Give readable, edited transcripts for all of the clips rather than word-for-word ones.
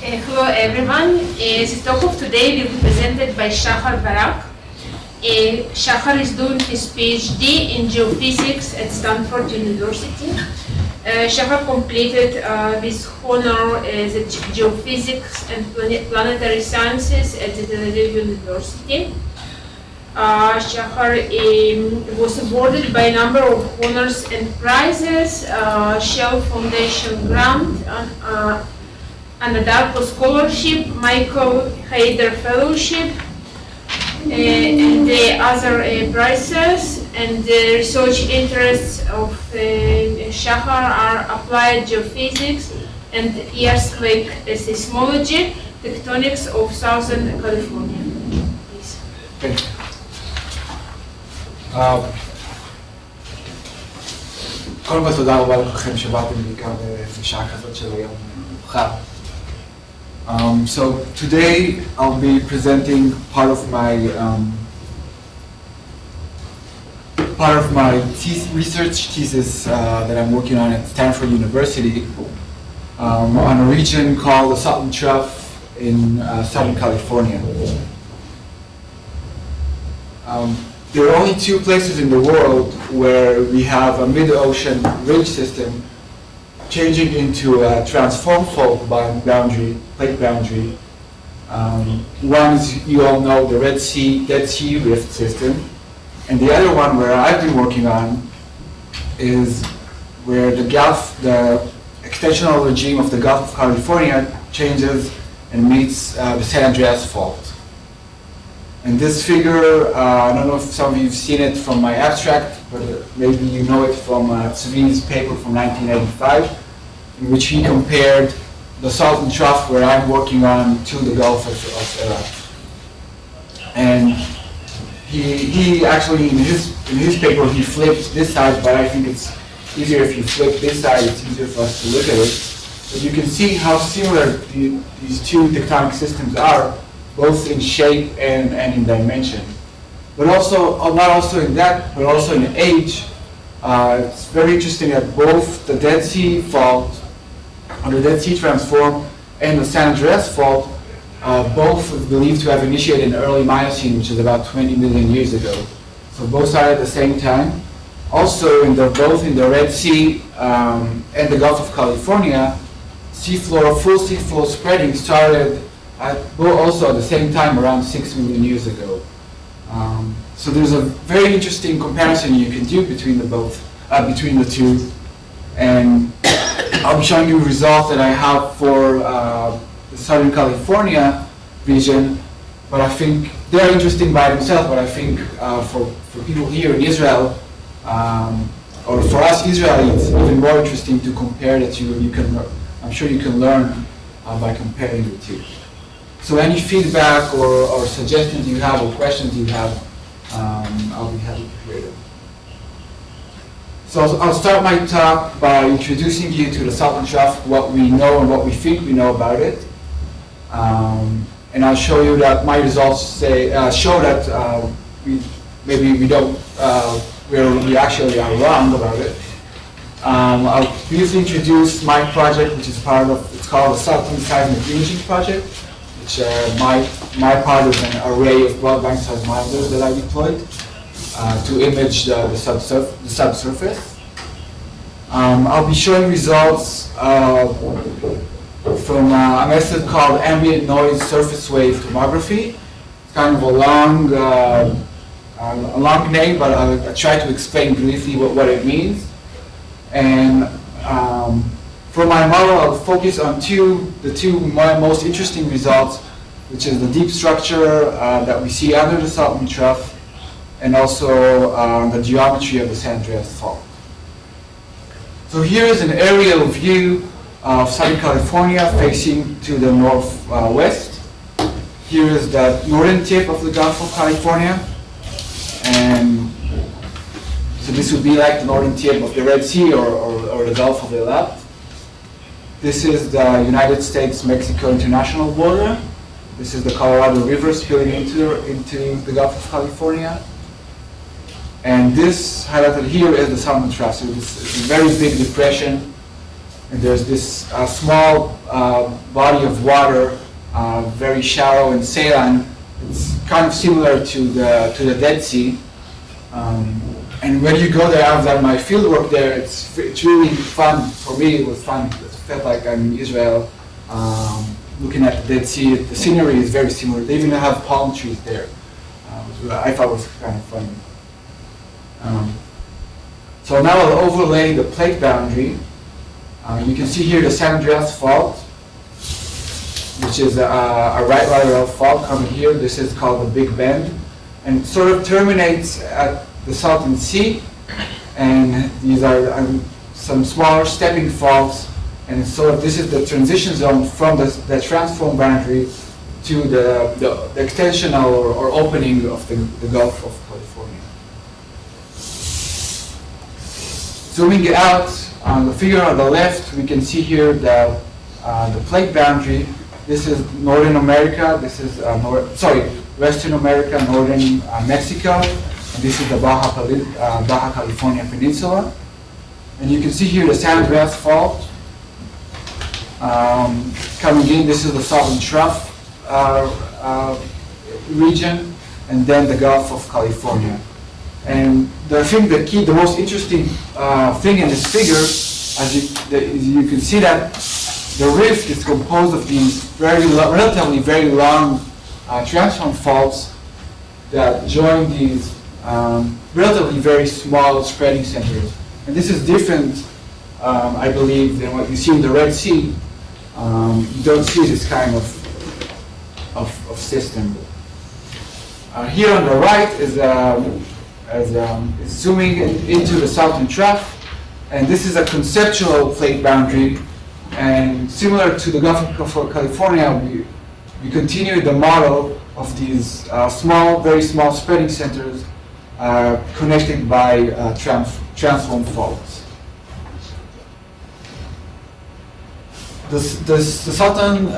Hello everyone. The talk of today will be presented by Shahar Barak. Shahar is doing his PhD in geophysics at Stanford University. Shahar completed with honor the geophysics and planetary sciences at the Tel Aviv University. Shahar was awarded by a number of honors and prizes, Shell Foundation grant, an Adalco Scholarship, Michael Hayder Fellowship, and the other prizes. And the research interests of Shahar are applied geophysics and earthquake seismology, tectonics of Southern California. Please. Thank you. קודם כל תודה רבה לכם שבאתם בעיקר בשעה כזאת של היום מאוחר. So today I'll be presenting part of my research thesis that I'm working on at Stanford University on a region called the Salton Trough in Southern California. There are only two places in the world where we have a mid-ocean ridge system changing into a transform fault boundary, plate boundary. One is, you all know, the Dead Sea Rift system, and the other one where I've been working on is where the extensional regime of the Gulf of California changes and meets the San Andreas fault. And this figure, I don't know if some of you have seen it from my abstract, but maybe you know it from Tzvi's paper from 1985, in which he compared the Salton Trough, where I'm working on, to the Gulf of Iraq. And he actually, in his paper, he flipped this side, but I think it's easier if you flip this side, it's easier for us to look at it. But you can see how similar these two tectonic systems are, both in shape and in dimension. But also, not also in that, but also in age. It's very interesting that both the Dead Sea fault, or the Dead Sea transform, and the San Andreas fault, both believed to have initiated in early Miocene, which is about 20 million years ago. So both are at the same time. Also, both in the Red Sea and the Gulf of California, full seafloor spreading started also at the same time, around 6 million years ago. So there's a very interesting comparison you can do between the two. And I'll be showing you results that I have for the Southern California region, but I think they're interesting by themselves, but I think for people here in Israel, or for us Israelis, it's even more interesting to compare that I'm sure you can learn by comparing the two. So any feedback or suggestions you have or questions you have, I'll be happy to hear them. So I'll start my talk by introducing you to the Salton Trough, what we know and what we think we know about it. And I'll show you that my results show that we actually are wrong about it. I'll briefly introduce my project, which is it's called the Salton Seismic Imaging Project, which my part is an array of broadband seismometers that I deployed to image the subsurface. I'll be showing results from a method called ambient noise surface wave tomography. It's kind of a long name, but I'll try to explain briefly what it means. And for my model, I'll focus on the two most interesting results, which is the deep structure that we see under the Salton Trough, and also the geometry of the San Andreas fault. So here is an aerial view of Southern California facing to the northwest. Here is the northern tip of the Gulf of California, and so this would be like the northern tip of the Red Sea or the Gulf of Eilat. This is the United States-Mexico international border. This is the Colorado River spilling into the Gulf of California. And this highlighted here is the Salton Trough. So it's a very big depression And there's this small body of water, very shallow and saline. It's kind of similar to the Dead Sea. And when you go there, I've done my field work there. It's really fun. For me, it was fun. It felt like I'm in Israel, looking at the Dead Sea. The scenery is very similar. They even have palm trees there, which I thought was kind of fun. So now I'll overlay the plate boundary. You can see here the San Andreas Fault, which is a right lateral fault coming here. This is called the Big Bend, and it sort of terminates at the Salton Sea. And these are some smaller stepping faults, and so this is the transition zone from the transform boundary to the extensional or opening of the Gulf of California. Zooming out, on the figure on the left, we can see here the plate boundary. This is Northern America. This is Western America, Northern Mexico, and this is the Baja California Peninsula. And you can see here the San Andreas Fault coming in. This is the Salton Trough region, and then the Gulf of California. And the most interesting thing in this figure, as you can see that the rift is composed of these relatively very long transform faults that join these relatively very small spreading centers. And this is different, I believe, than what you see in the Red Sea. You don't see this kind of system. Here on the right is zooming into the Salton Trough, and this is a conceptual plate boundary. And similar to the Gulf of California, we continue the model of these very small spreading centers connected by transform faults. The Salton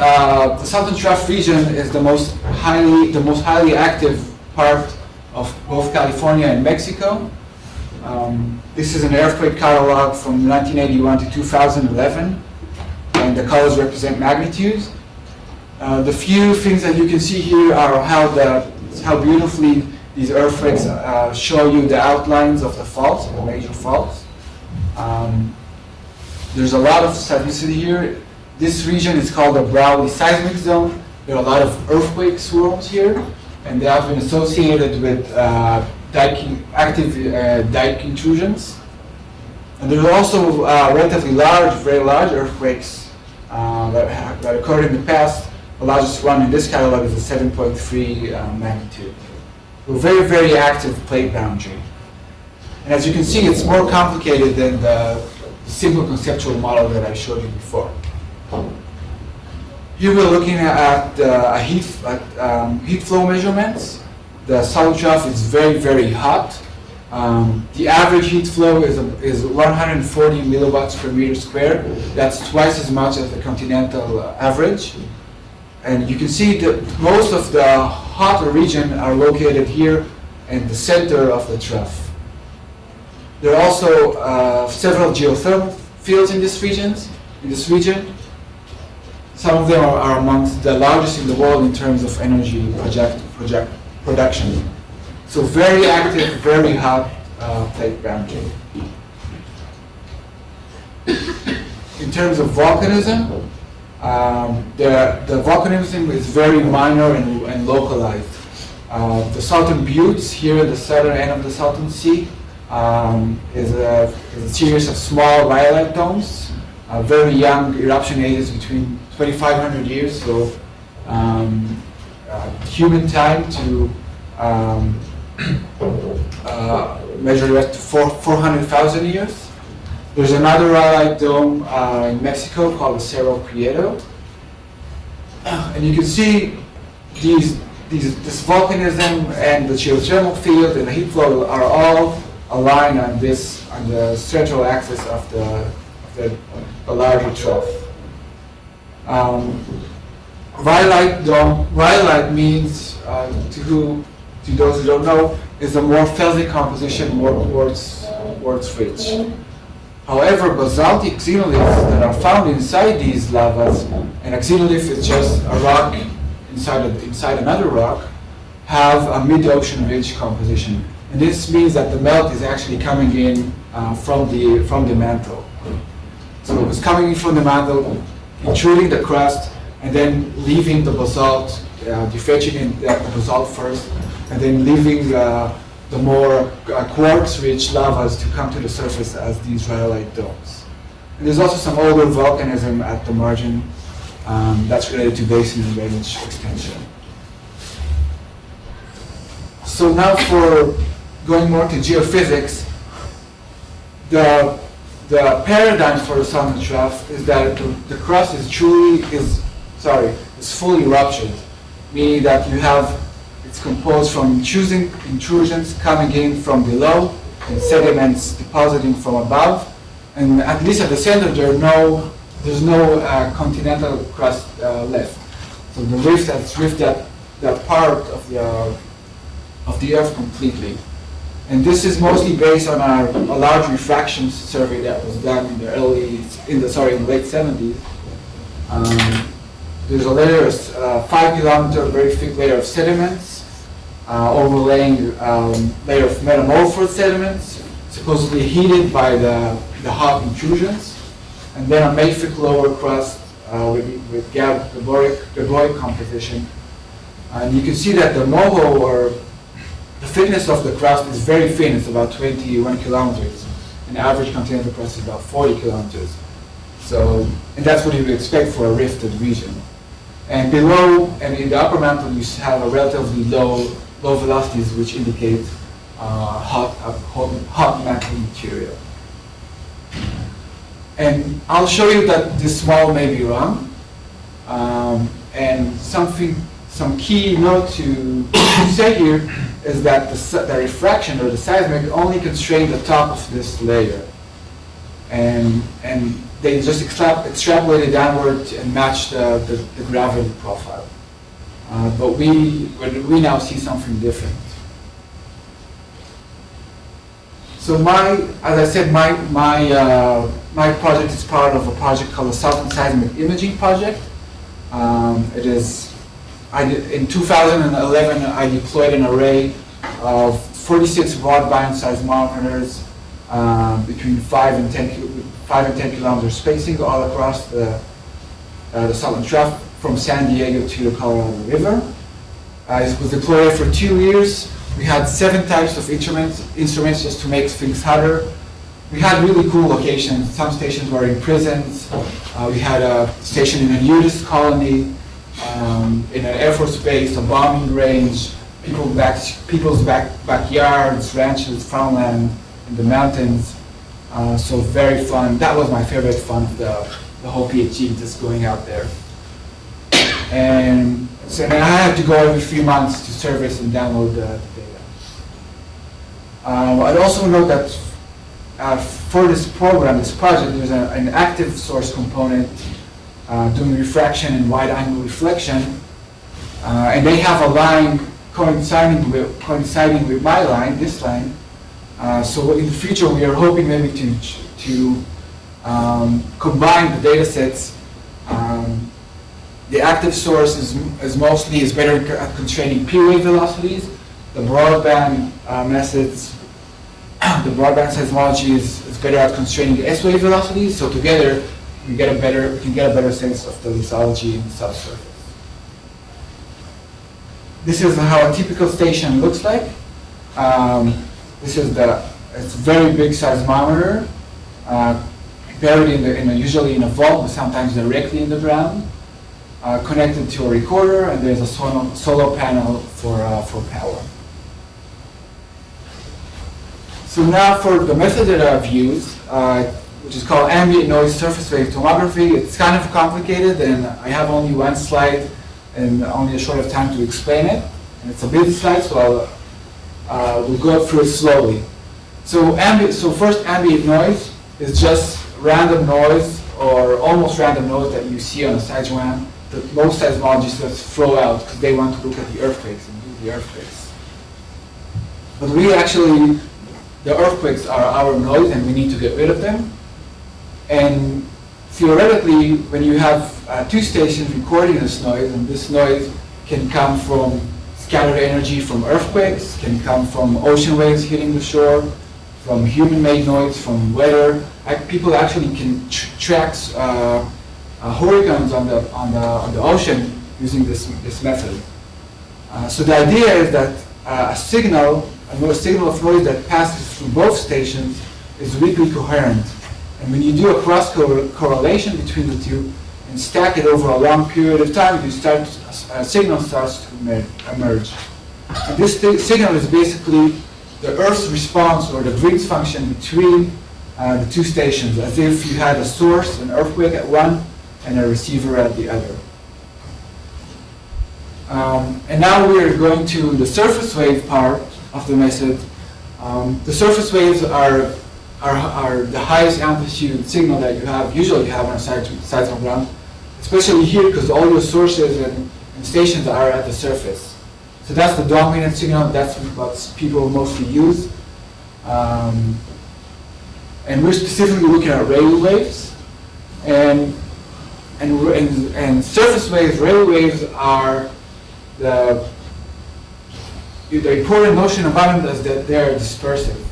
Trough region is the most highly active part of both California and Mexico. This is an earthquake catalog from 1981 to 2011, and the colors represent magnitudes. The few things that you can see here are how beautifully these earthquakes show you the outlines of the faults, the major faults. There's a lot of seismicity here. This region is called the Browley seismic zone. There are a lot of earthquake swarms here, and they have been associated with active dike intrusions. And there are also relatively very large earthquakes that occurred in the past. The largest one in this catalog is a 7.3 magnitude. A very, very active plate boundary. And as you can see, it's more complicated than the simple conceptual model that I showed you before. Here we're looking at heat flow measurements. The Salton Trough is very, very hot. The average heat flow is 140 milliwatts per meter square. That's twice as much as the continental average. And you can see that most of the hotter region are located here in the center of the trough. There are also several geothermal fields in this region. Some of them are amongst the largest in the world in terms of energy production. So very active, very hot plate boundary. In terms of volcanism, the volcanism is very minor and localized. The Salton Buttes here at the southern end of the Salton Sea is a series of small rhyolite domes, very young eruption ages between 2,500 years, so human time to measure that to 400,000 years. There's another rhyolite dome in Mexico called the Cerro Prieto. And you can see this volcanism and the geothermal field and the heat flow are all aligned on the central axis of the larger trough. Rhyolite means, to those who don't know, is a more felsic composition, more quartz rich. However, basaltic xenoliths that are found inside these lavas, and a xenolith is just a rock inside another rock, have a mid-ocean ridge composition. And this means that the melt is actually coming in from the mantle. So it's coming in from the mantle, intruding the crust, and then leaving the basalt, defetching the basalt first, and then leaving the more quartz-rich lavas to come to the surface as these rhyolite domes. And there's also some older volcanism at the margin that's related to basin and drainage extension. So now for going more to geophysics, the paradigm for the Salton Trough is that the crust is fully ruptured, meaning that it's composed from intrusions coming in from below and sediments depositing from above, and at least at the center there's no continental crust left. So the rift has rifted that part of the Earth completely. And this is mostly based on a large refraction survey that was done in the late 70s. There's a layer, 5 kilometer, very thick layer of sediments, overlaying layer of metamorphosed sediments, supposedly heated by the hot intrusions, and then a mafic lower crust with gabbroic composition. And you can see that the moho, or the thickness of the crust, is very thin. It's about 21 kilometers. An average continental crust is about 40 kilometers. So, and that's what you would expect for a rifted region. And below, and in the upper mantle, you have a relatively low velocities, which indicate hot mantle material. And I'll show you that this model may be wrong. And some key note to say here is that the refraction or the seismic only constrain the top of this layer, and they just extrapolated downward and matched the gravity profile. But we now see something different. So as I said, my project is part of a project called the Salton Seismic Imaging Project. In 2011, I deployed an array of 46 broadband seismometers between 5 and 10 kilometers spacing all across the Salton Trough from San Diego to the Colorado River. It was deployed for 2 years. We had 7 types of instruments just to make things harder. We had really cool locations. Some stations were in prisons. We had a station in a nudist colony, in an Air Force base, a bombing range, people's backyards, ranches, farmland in the mountains. So very fun. That was my favorite fun of the whole PhD, just going out there. And so then I had to go every few months to service and download the data. I'd also note that for this program, this project, there's an active source component doing refraction and wide-angle reflection, and they have a line coinciding with my line, this line. So in the future, we are hoping maybe to combine the data sets. The active source is better at constraining P-wave velocities. The broadband methods, the broadband seismology is better at constraining S-wave velocities. So together, we can get a better sense of the lithology in the subsurface. This is how a typical station looks like. This is it's a very big seismometer, buried usually in a vault, but sometimes directly in the ground, connected to a recorder, and there's a solar panel for power. So now for the method that I've used, which is called ambient noise surface wave tomography. It's kind of complicated, and I have only one slide and only a short of time to explain it. And it's a busy slide, so we'll go through it slowly. So first, ambient noise is just random noise or almost random noise that you see on a seismogram that most seismologists just throw out because they want to look at the earthquakes and do the earthquakes. But the earthquakes are our noise, and we need to get rid of them. And theoretically, when you have two stations recording this noise, and this noise can come from scattered energy from earthquakes, can come from ocean waves hitting the shore, from human-made noise, from weather. People actually can track hurricanes on the ocean using this method. So the idea is that a signal of noise that passes through both stations is weakly coherent. And when you do a cross correlation between the two and stack it over a long period of time, a signal starts to emerge. And this signal is basically the Earth's response or the grid's function between the two stations, as if you had a source, an earthquake at one, and a receiver at the other. And now we are going to the surface wave part of the method. The surface waves are the highest amplitude signal that you usually have on a seismogram, especially here because all your sources and stations are at the surface. So that's the dominant signal, that's what people mostly use. And we're specifically looking at radio waves. And surface waves, radio waves are the important notion about them is that they're dispersive.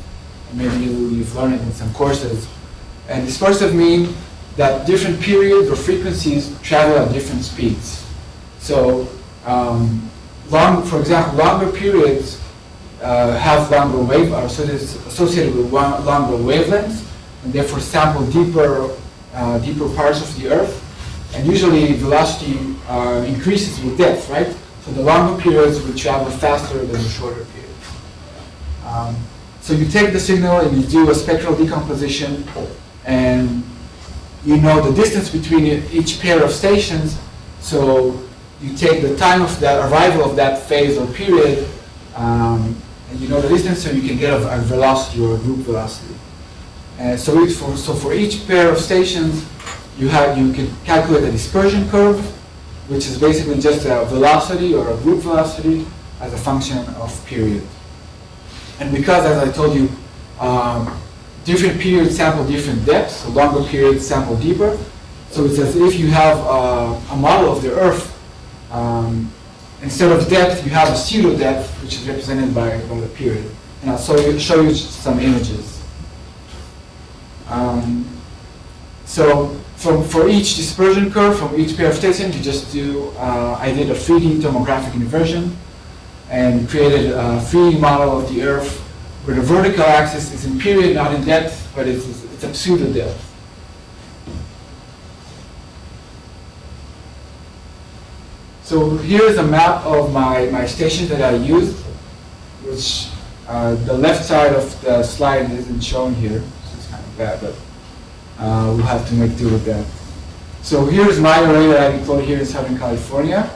Maybe you've learned it in some courses. And dispersive means that different periods or frequencies travel at different speeds. So, for example, longer periods have longer are associated with longer wavelengths, and therefore sample deeper parts of the Earth. And usually velocity increases with depth, right? So the longer periods will travel faster than the shorter periods. So you take the signal and you do a spectral decomposition, and you know the distance between each pair of stations. So you take the time of the arrival of that phase or period, and you know the distance, so you can get a velocity or a group velocity. So for each pair of stations, you can calculate a dispersion curve, which is basically just a velocity or a group velocity as a function of period. And because, as I told you, different periods sample different depths, so longer periods sample deeper. So it's as if you have a model of the Earth. Instead of depth, you have a pseudo depth, which is represented by the period. And I'll show you some images. So for each dispersion curve, from each pair of stations, you just do, I did a 3D tomographic inversion and created a 3D model of the Earth where the vertical axis is in period, not in depth, but it's a pseudo depth. So here's a map of my stations that I used, which the left side of the slide isn't shown here, so it's kind of bad, but we'll have to make do with that. So here's my array that I deployed here in Southern California,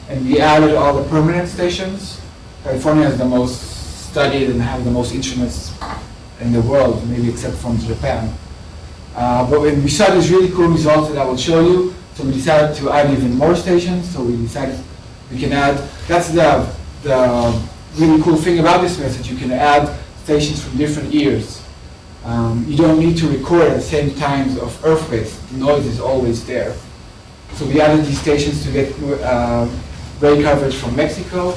and we added all the permanent stations. California is the most studied and have the most instruments in the world, maybe except from Japan. But when we saw these really cool results that I will show you, so we decided to add even more stations. So we decided we can add, that's the really cool thing about this method, you can add stations from different years. You don't need to record at the same times of earthquakes. The noise is always there. So we added these stations to get ray coverage from Mexico,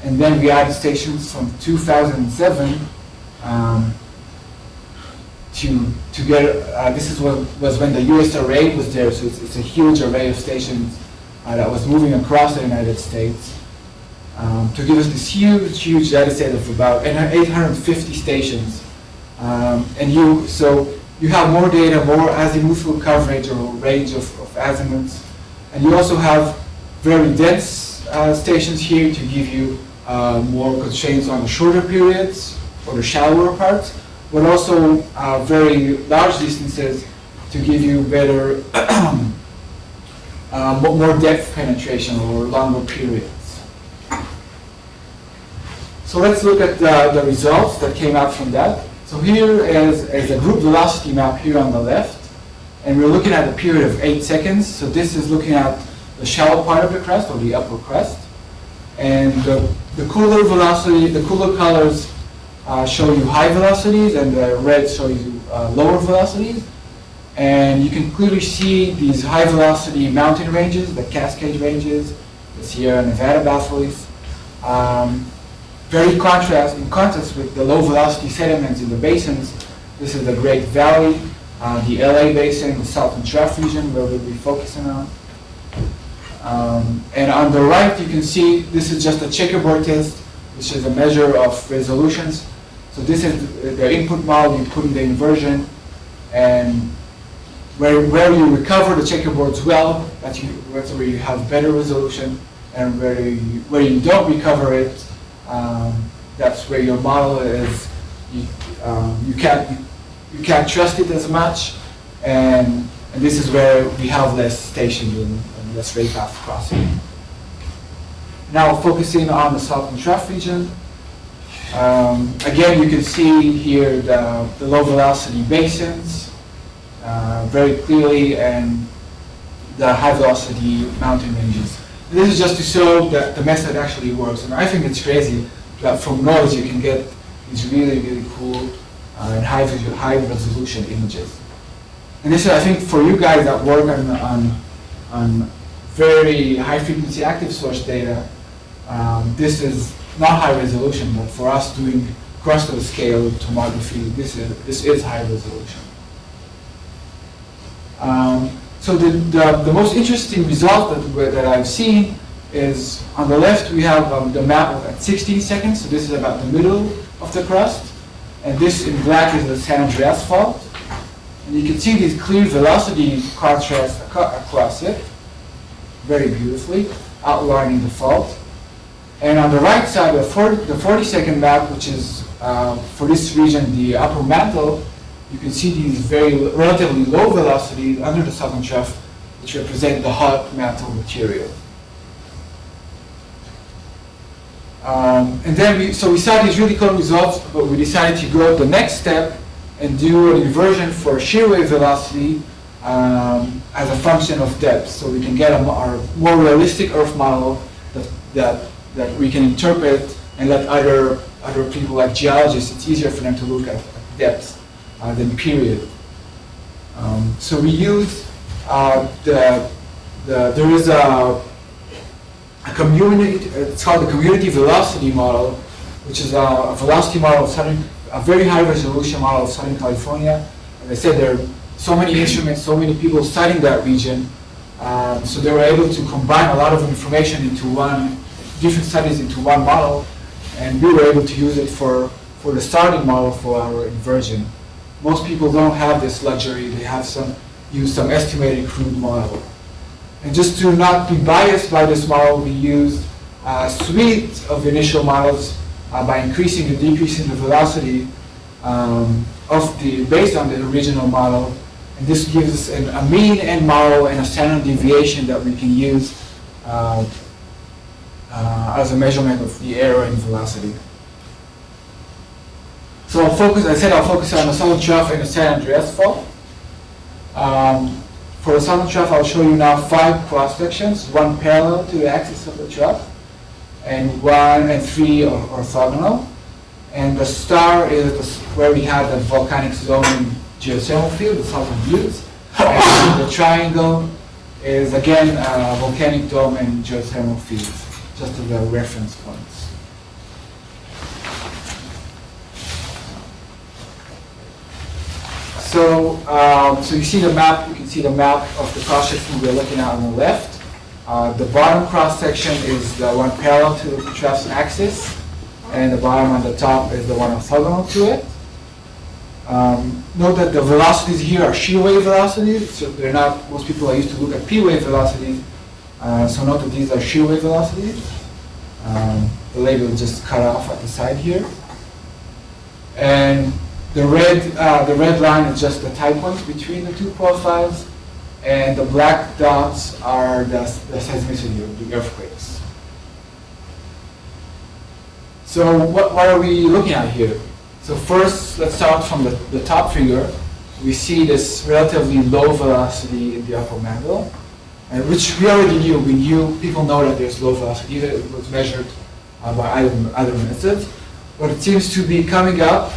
and then we added stations from 2007 to get, this was when the US array was there, so it's a huge array of stations that was moving across the United States to give us this huge data set of about 850 stations. So you have more data, more azimuthal coverage or range of azimuths, and you also have very dense stations here to give you more constraints on the shorter periods or the shallower parts, but also very large distances to give you better, more depth penetration or longer periods. So let's look at the results that came out from that. So here is a group velocity map here on the left, and we're looking at a period of 8 seconds. So this is looking at the shallow part of the crust or the upper crust, and the cooler velocity, the cooler colors show you high velocities, and the red show you lower velocities. And you can clearly see these high velocity mountain ranges, the Cascade ranges, the Sierra Nevada basalt, very in contrast with the low velocity sediments in the basins. This is the Great Valley, the LA Basin, the Salton Trough region where we'll be focusing on. And on the right, you can see this is just a checkerboard test, which is a measure of resolutions. So this is the input model, you put in the inversion, and where you recover the checkerboards well, that's where you have better resolution, and where you don't recover it, that's where your model is, you can't trust it as much, and this is where we have less stations and less rate path crossing. Now focusing on the Salton Trough region. Again, you can see here the low velocity basins very clearly, and the high velocity mountain ranges. This is just to show that the method actually works, and I think it's crazy that from noise you can get these really, really cool and high resolution images. And this is, I think, for you guys that work on very high frequency active source data, this is not high resolution, but for us doing Crustal scale tomography, this is high resolution. So the most interesting result that I've seen is on the left we have the map at 16 seconds, so this is about the middle of the crust, and this in black is the San Andreas fault. And you can see these clear velocity contrasts across it, very beautifully, outlining the fault. And on the right side, the 40-second map, which is for this region, the upper mantle, you can see these relatively low velocities under the Salton Trough, which represent the hot mantle material. And then we saw these really cool results, but we decided to go the next step and do an inversion for shear wave velocity as a function of depth, so we can get a more realistic Earth model that we can interpret and let other people like geologists, it's easier for them to look at depth than period. So we use there is a community, it's called the community velocity model, which is a velocity model of a very high resolution model of Southern California. As I said, there are so many instruments, so many people studying that region, so they were able to combine a lot of information into different studies into one model, and we were able to use it for the starting model for our inversion. Most people don't have this luxury. They use some estimated crude model. And just to not be biased by this model, we used a suite of initial models by increasing and decreasing the velocity based on the original model. And this gives us a mean end model and a standard deviation that we can use as a measurement of the error in velocity. So I'll focus on the Salton Trough and the San Andreas fault. For the Salton Trough, I'll show you now 5 cross sections, 1 parallel to the axis of the trough, and 1 and 3 orthogonal. And the star is where we have the volcanic zone and geothermal field, the Salton Buttes. And the triangle is again volcanic dome and geothermal fields, just as the reference points. So you see the map. You can see the map of the cross section we're looking at on the left. The bottom cross section is the one parallel to the trough's axis, and the bottom on the top is the one orthogonal to it. Note that the velocities here are shear wave velocities, so they're not. Most people are used to look at P wave velocities. So note that these are shear wave velocities. The label is just cut off at the side here, and the red line is just the tight ones between the two profiles, and the black dots are the seismicity of the earthquakes. So what are we looking at here? So first, let's start from the top figure. We see this relatively low velocity in the upper mantle, and which we already knew. People know that there's low velocity. It was measured by other methods, but it seems to be coming up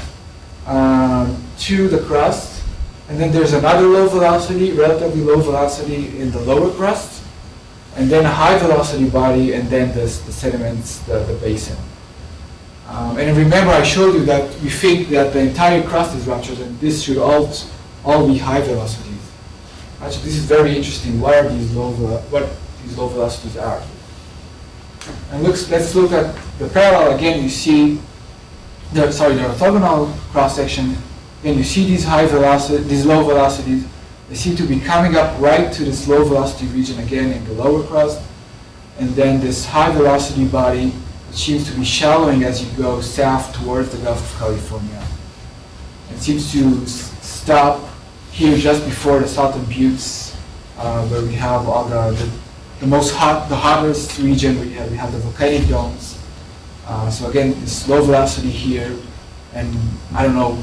to the crust, and then there's another low velocity, relatively low velocity in the lower crust, and then a high velocity body, and then the sediments, the basin. And remember, I showed you that we think that the entire crust is ruptured, and this should all be high velocities. Actually, this is very interesting. What these low velocities are? And let's look at the parallel again. You see, the orthogonal cross section. Then you see these these low velocities. They seem to be coming up right to this low velocity region again in the lower crust, and then this high velocity body, which seems to be shallowing as you go south towards the Gulf of California. It seems to stop here just before the Salton Buttes, where we have all the hottest region. We have the volcanic domes. So again, this low velocity here, and I don't know,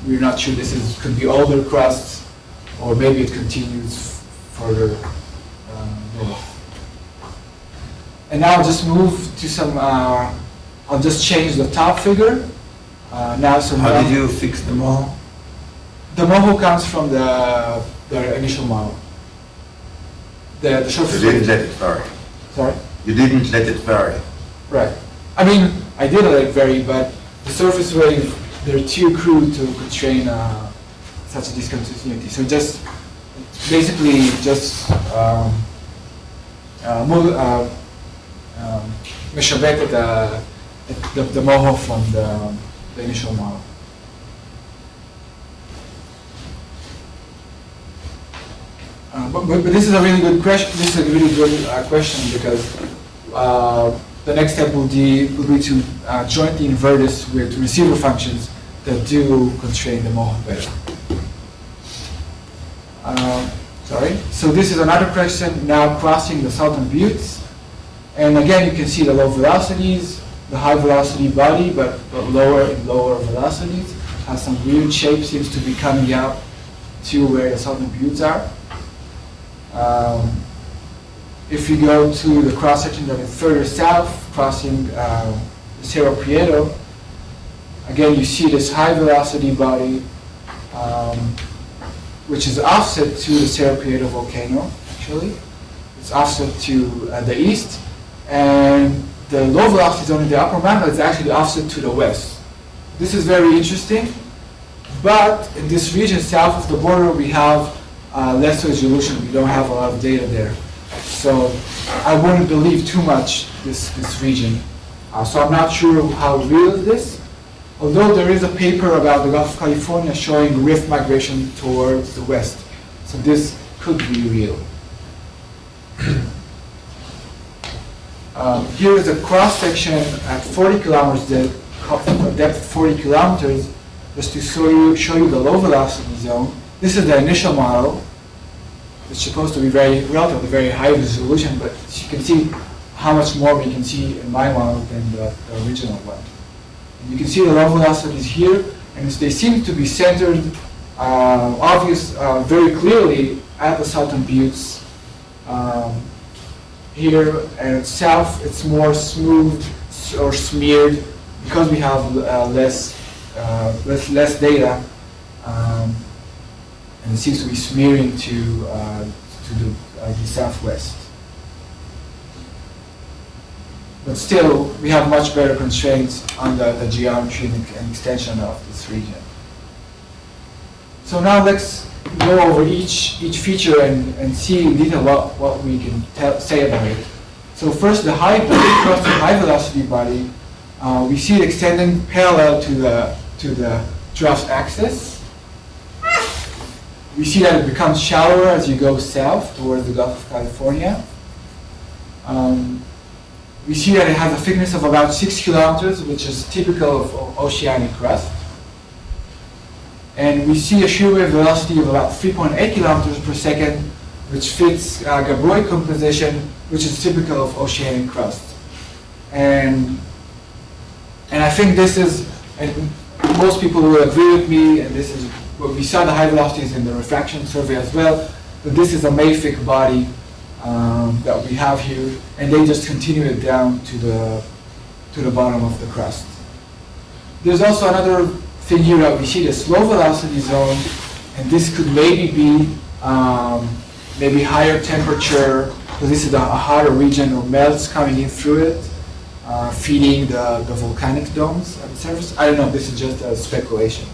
we're not sure could be older crust, or maybe it continues further north. And now I'll just move to some, I'll just change the top figure. How did you fix the moho? The moho comes from the initial model. The short You didn't let it vary. Sorry? You didn't let it vary. Right. I mean, I did let it vary, but the surface wave, they're too crude to constrain such a discontinuity. So basically just משבט the moho from the initial model. But this is a really good question. This is a really good question because the next step will be to jointly invert this with receiver functions that do constrain the moho better. So this is another question now crossing the Salton Buttes. And again, you can see the low velocities, the high velocity body, but lower and lower velocities. Has some weird shape, seems to be coming out to where the Salton Buttes are. If you go to the cross section that is further south, crossing the Cerro Prieto, again you see this high velocity body, which is offset to the Cerro Prieto volcano. Actually, it's offset to the east. And the low velocity zone in the upper mountain is actually offset to the west. This is very interesting, but in this region south of the border we have less resolution. We don't have a lot of data there. So I wouldn't believe too much this region. So I'm not sure how real is this, although there is a paper about the Gulf of California showing rift migration towards the west. So this could be real. Here is a cross-section at 40 kilometers depth of 40 kilometers, just to show you the low velocity zone. This is the initial model. It's supposed to be relatively very high resolution, but you can see how much more we can see in my model than the original one. And you can see the low velocities here, and they seem to be centered very clearly at the Salton Buttes. Here and south, it's more smooth or smeared because we have less data, and it seems to be smearing to the southwest. But still, we have much better constraints on the geometry and extension of this region. So now let's go over each feature and see in detail what we can say about it. So first, the high velocity body, we see it extending parallel to the trough axis. We see that it becomes shallower as you go south towards the Gulf of California. We see that it has a thickness of about 6 kilometers, which is typical of oceanic crust. And we see a shear wave velocity of about 3.8 kilometers per second, which fits gabbroic composition, which is typical of oceanic crust. And I think this is, and most people will agree with me, and this is what we saw the high velocities in the refraction survey as well, that this is a mafic body that we have here, and they just continue it down to the bottom of the crust. There's also another thing here that we see this low velocity zone, And this could maybe be maybe higher temperature, because this is a hotter region or melts coming in through it, feeding the volcanic domes at the surface. I don't know, this is just a speculation.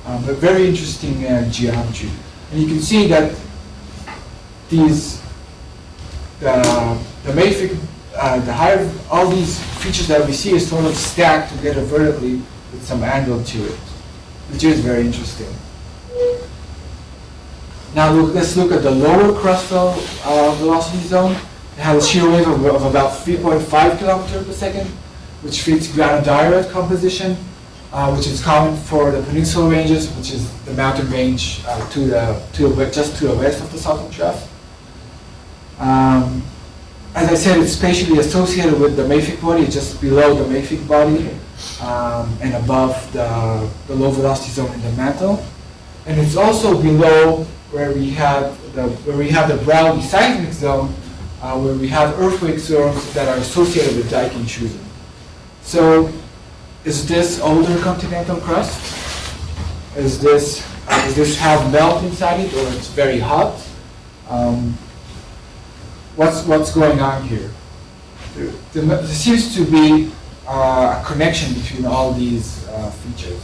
But very interesting geometry. And you can see that these, the mafic, the higher, all these features that we see is sort of stacked together vertically with some angle to it, which is very interesting. Now let's look at the lower crustal velocity zone. It has a shear wave of about 3.5 kilometers per second, which fits granodiorite composition, which is common for the peninsula ranges, which is the mountain range just to the west of the Salton Trough. As I said, it's spatially associated with the mafic body, just below the mafic body, and above the low velocity zone in the mantle. And it's also below where we have the Brownie seismic zone, where we have earthquake zones that are associated with dike intrusion. So, is this older continental crust? Does this have melt inside it, or it's very hot? What's going on here? There seems to be a connection between all these features.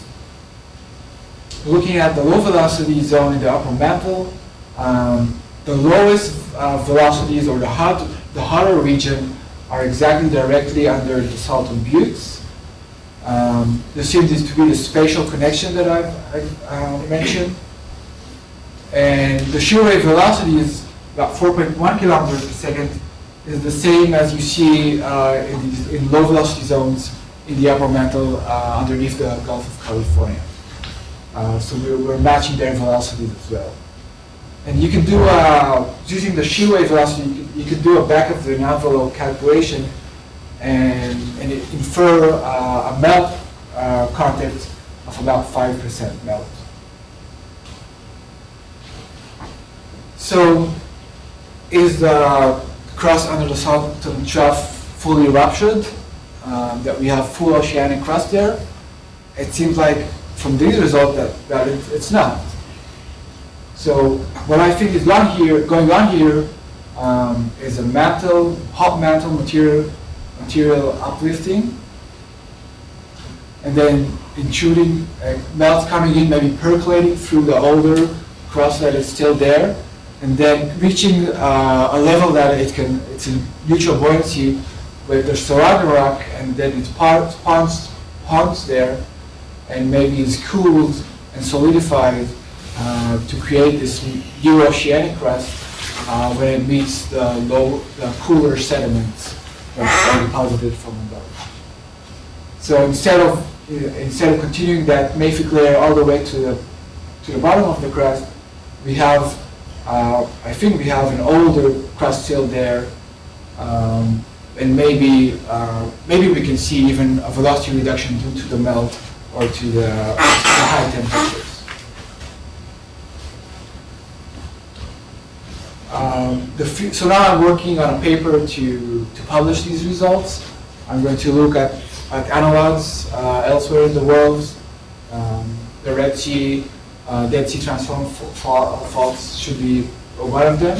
Looking at the low velocity zone in the upper mantle, the lowest velocities, or the hotter region, are exactly directly under the Salton Buttes. There seems to be the spatial connection that I've mentioned. And the shear wave velocity is about 4.1 kilometers per second, is the same as you see in low velocity zones in the upper mantle underneath the Gulf of California. So we're matching their velocities as well. And you can do, using the shear wave velocity, you can do a back of the envelope calculation and infer a melt content of about 5% melt. So is the crust under the Salton Trough fully ruptured? That we have full oceanic crust there? It seems like from these results that it's not. So what I think is going on here is a hot mantle material uplifting, and then intruding, melts coming in, maybe percolating through the older crust that is still there, and then reaching a level that it's in neutral buoyancy with the Shahar Barak, and then it ponds there, and maybe is cooled and solidified to create this new oceanic crust when it meets the cooler sediments that are deposited from above. So instead of continuing that mafic layer all the way to the bottom of the crust, we have, I think we have an older crust still there, and maybe we can see even a velocity reduction due to the melt or to the high temperatures. So now I'm working on a paper to publish these results. I'm going to look at analogs elsewhere in the world. The Red Sea, Dead Sea transform faults should be one of them.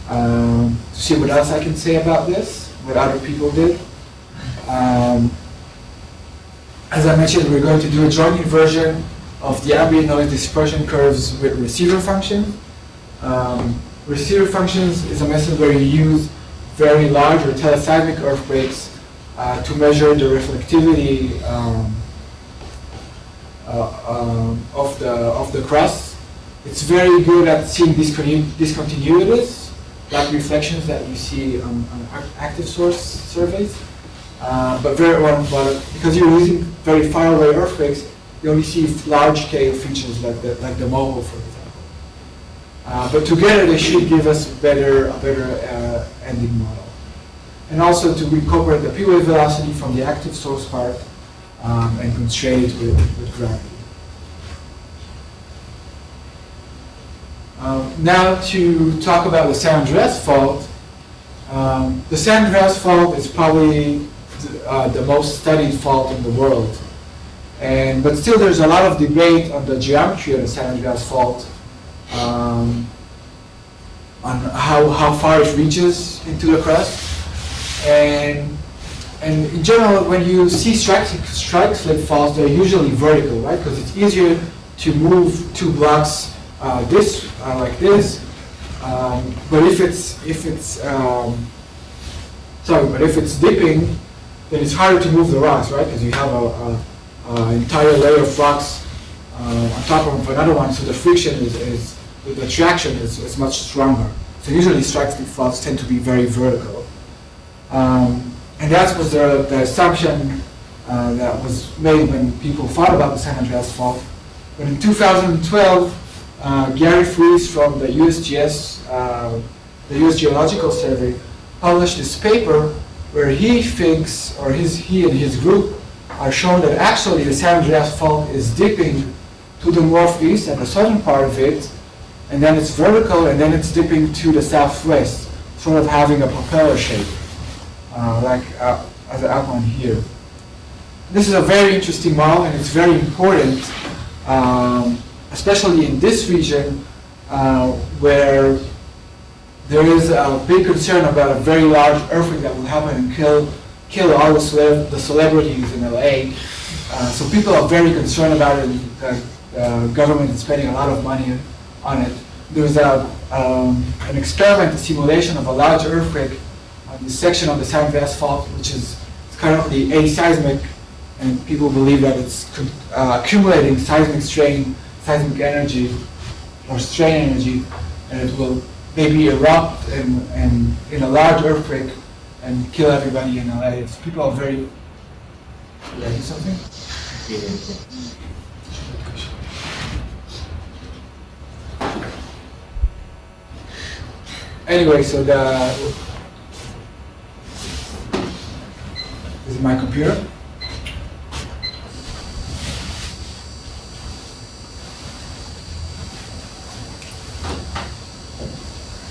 To see what else I can say about this, what other people did. As I mentioned, we're going to do a joint inversion of the ambient noise dispersion curves with receiver functions. Receiver functions is a method where you use very large or teleseismic earthquakes to measure the reflectivity of the crust. It's very good at seeing discontinuities, like reflections that you see on active source surveys. But because you're using very far away earthquakes, you only see large scale features like the mobile, for example. But together they should give us a better ending model. And also to incorporate the P-wave velocity from the active source part and constrain it with gravity. Now to talk about the San Andreas fault. The San Andreas fault is probably the most studied fault in the world. But still there's a lot of debate on the geometry of the San Andreas Fault, on how far it reaches into the crust. And in general, when you see strike slip faults, they're usually vertical, right? Because it's easier to move 2 blocks like this. But if it's dipping, then it's harder to move the rocks, right? Because you have an entire layer of rocks on top of another one, so the friction the traction is much stronger. So usually strike slip faults tend to be very vertical. And that was the assumption that was made when people thought about the San Andreas Fault. But in 2012, Gary Fries from the USGS, the US Geological Survey, published this paper where he thinks, or he and his group are showing that actually the San Andreas Fault is dipping to the northeast at the southern part of it, and then it's vertical, and then it's dipping to the southwest, sort of having a propeller shape, as an outline here. This is a very interesting model, and it's very important, especially in this region where there is a big concern about a very large earthquake that will happen and kill all the celebrities in LA. So people are very concerned about it, and the government is spending a lot of money on it. There's an experiment, a simulation of a large earthquake on this section of the San Andreas Fault, which is currently aseismic, and people believe that it's accumulating seismic energy, or strain energy, and it will maybe erupt in a large earthquake and kill everybody in LA. So people are very... Did I do something? Anyway, so this is my computer.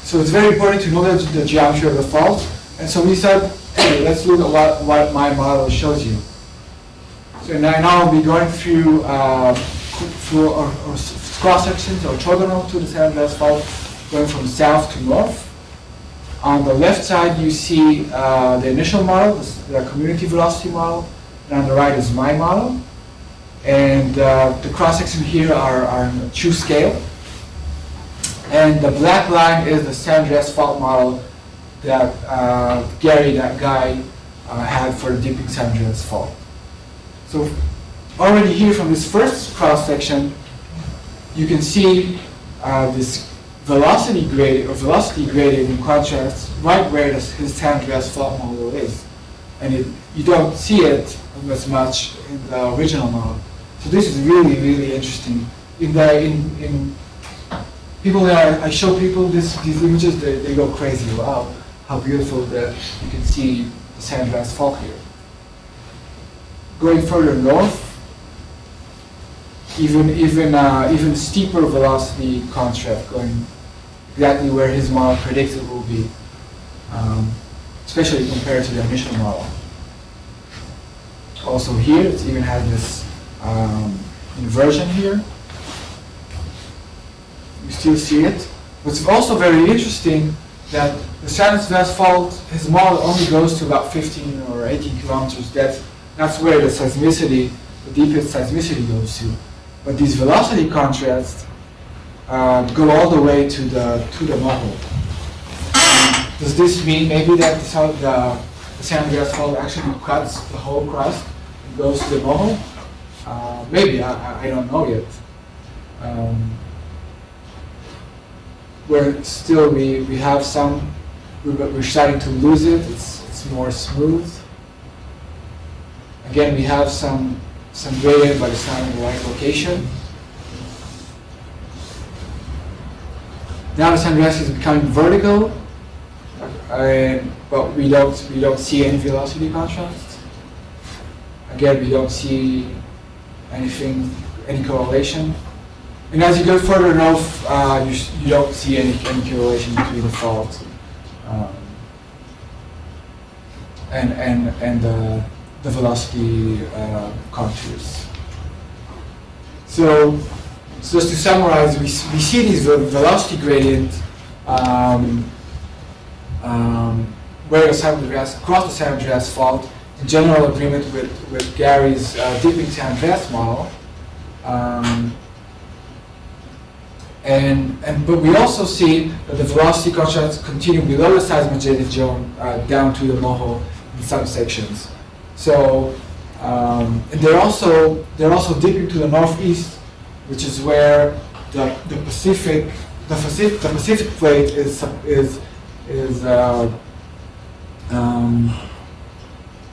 So it's very important to know the geometry of the fault. And so we said, hey, let's look at what my model shows you. So now I'll be going through cross sections orthogonal to the San Andreas Fault, going from south to north. On the left side, you see the initial model, the community velocity model, and on the right is my model. And the cross sections here are on true scale. And the black line is the San Andreas Fault model that Gary, that guy, had for the dipping San Andreas Fault. So already here from this first cross section, you can see this velocity gradient in contrast right where his San Andreas Fault model is. And you don't see it as much in the original model. So this is really, really interesting. In people, I show people these images, they go crazy. Wow, how beautiful that you can see the San Andreas Fault here. Going further north, even steeper velocity contrast, going exactly where his model predicted will be, especially compared to the initial model. Also here, it even has this inversion here. You still see it. What's also very interesting that the San Andreas Fault, his model only goes to about 15 or 18 kilometers depth. That's where the seismicity, the deepest seismicity goes to. But these velocity contrasts go all the way to the model. Does this mean maybe that the San Andreas Fault actually cuts the whole crust and goes to the model? Maybe, I don't know yet. Where still we have some, we're starting to lose it. It's more smooth. Again, we have some gradient, but it's not in the right location. Now the San Andreas is becoming vertical, but we don't see any velocity contrast. Again, we don't see any correlation. And as you go further north, you don't see any correlation between the fault and the velocity contours. So just to summarize, we see these velocity gradient where the San Andreas, across the San Andreas fault, in general agreement with Gary's deepening San Andreas model. But we also see that the velocity constants continue below the seismic zone down to the Moho in some sections. So and they're also deep into the northeast, which is where the Pacific plate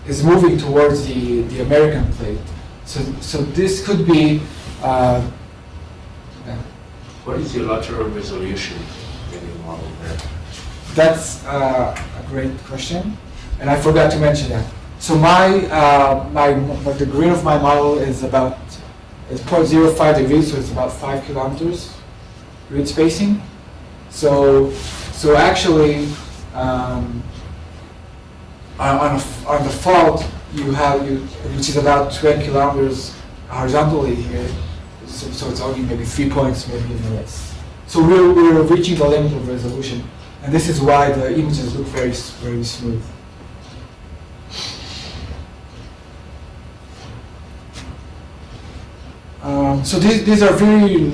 is moving towards the American plate. So this could be. What is the lateral resolution in your model there? That's a great question, and I forgot to mention that. So the grid of my model is about 0.05 degrees, so it's about 5 kilometers grid spacing. So actually, on the fault which is about 20 kilometers horizontally here. So it's only maybe 3 points, maybe even less. So we're reaching the limit of resolution, and this is why the images look very smooth. So these are very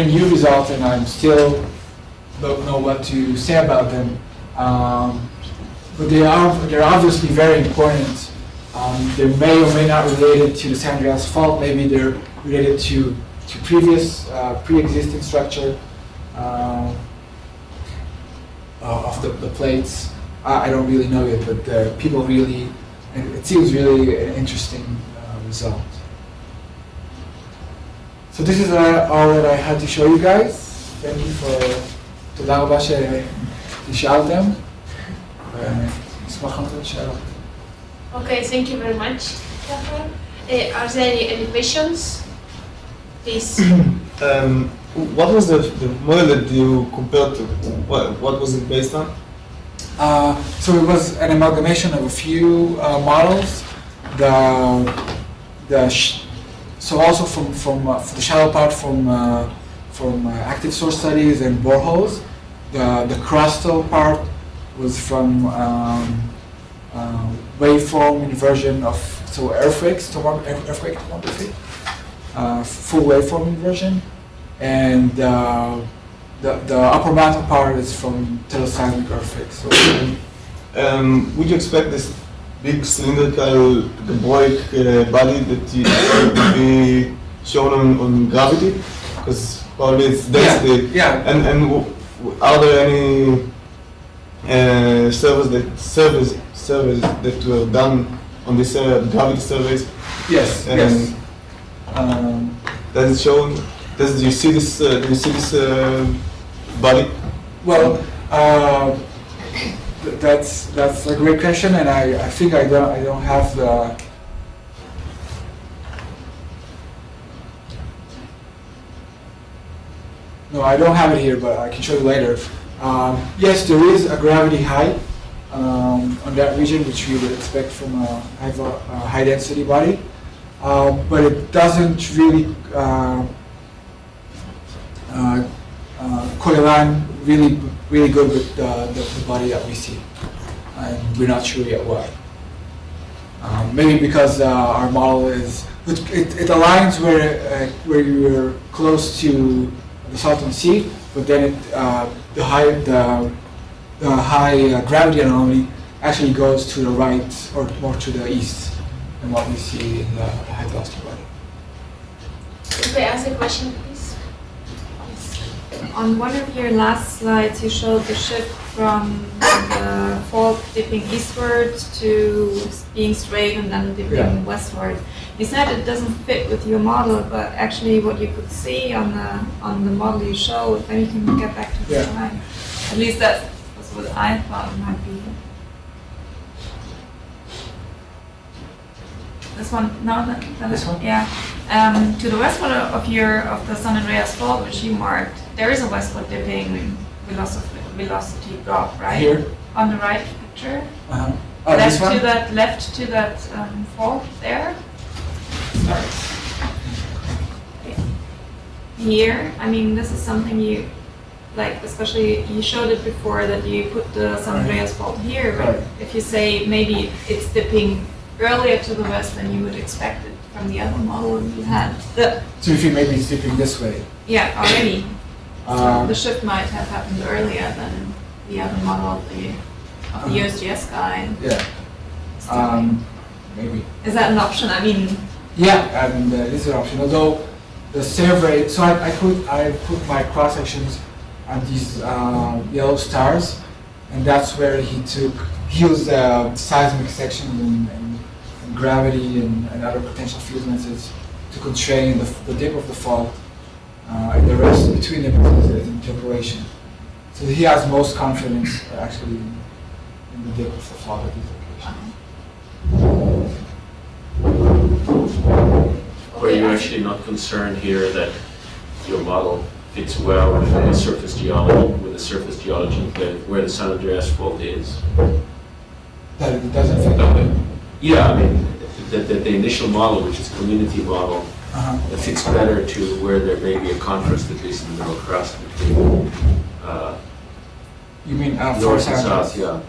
new results, and I still don't know what to say about them. But they're obviously very important. They may or may not related to the San Andreas fault. Maybe they're related to previous pre-existing structure of the plates. I don't really know yet, but people really, it seems really an interesting result. So this is all that I had to show you guys. Thank you for תודה רבה ששאלתם. נשמח לענות שאלות. Okay, thank you very much, Shahar. Are there any questions? Please. What was the model that you compared to? What was it based on? So it was an amalgamation of a few models. So also from the shallow part from active source studies and boreholes. The Crustal part was from waveform inversion of earthquake tomography, full waveform inversion, and the upper mountain part is from teleseismic earthquake. So, would you expect this big cylindrical gaboic body that will be shown on gravity? Because probably it's density. Yeah. And are there any surveys that were done on this gravity surveys? Yes. And yes. does it show? Do you see this? Body? Well, that's a great question, and I think I don't have the. No, I don't have it here, but I can show you later. Yes, there is a gravity height on that region, which we would expect from a high density body, but it doesn't really correlate really good with the body that we see, and we're not sure yet why. Maybe because our model is it aligns where you're close to the Salton Sea, but then the high gravity anomaly actually goes to the right or more to the east than what we see in the high velocity body. Okay, ask a question, please. On one of your last slides, you showed the shift from the fault dipping eastward to being straight and then dipping westward. You said it doesn't fit with your model, but actually what you could see on the model you showed, maybe you can get back to the slide. At least that was what I thought it might be. This one? No, This one? Yeah. To the westward of the San Andreas fault, which you marked, there is a westward dipping velocity drop, right? Here? On the right picture. Uh-huh. Oh, this one? Left to that fault there. Sorry. Okay. here? I mean, this is something you, like, especially you showed it before that you put the San Andreas fault here, but Right. if you say maybe it's dipping earlier to the west than you would expect it from the other model you had. So you feel maybe it's dipping this way. Yeah, already. Um, The shift might have happened earlier than the other model of the USGS guy. Yeah. Maybe. Is that an option? I mean, Yeah, and it is an option. Although the survey, so I put my cross sections on these yellow stars, and that's where he used seismic sections and gravity and other potential field methods to constrain the dip of the fault, and the rest between them is interpolation. So he has most confidence actually in the dip of the fault at these locations. Are you actually not concerned here that your model fits well with the surface geology, where the San Andreas fault is? That it doesn't fit. Yeah, I mean, the initial model, which is community model, that fits better to where there may be a contrast, at least in the middle crust, between You mean for north and San south, Andreas? yeah.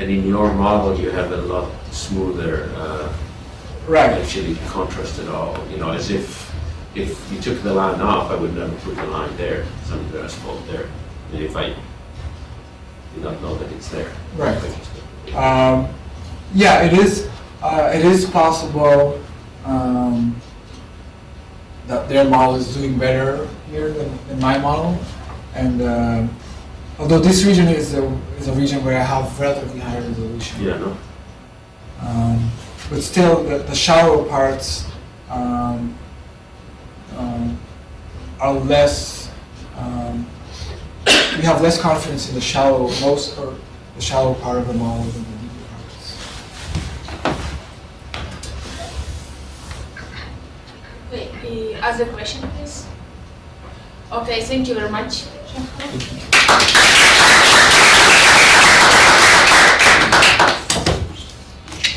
And in your model, you have a lot smoother, Right. actually contrast at all. You know, as if you took the line off, I would never put the line there, San Andreas fault there. And if I did not know that it's there. Right. Yeah, it is. It is possible that their model is doing better here than my model, and although this region is a region where I have relatively high resolution, Yeah, no? but still the shallow parts are less. We have less confidence in the shallow part of the model than the deeper parts. Wait, other question, please? Okay, thank you very much. Shahar.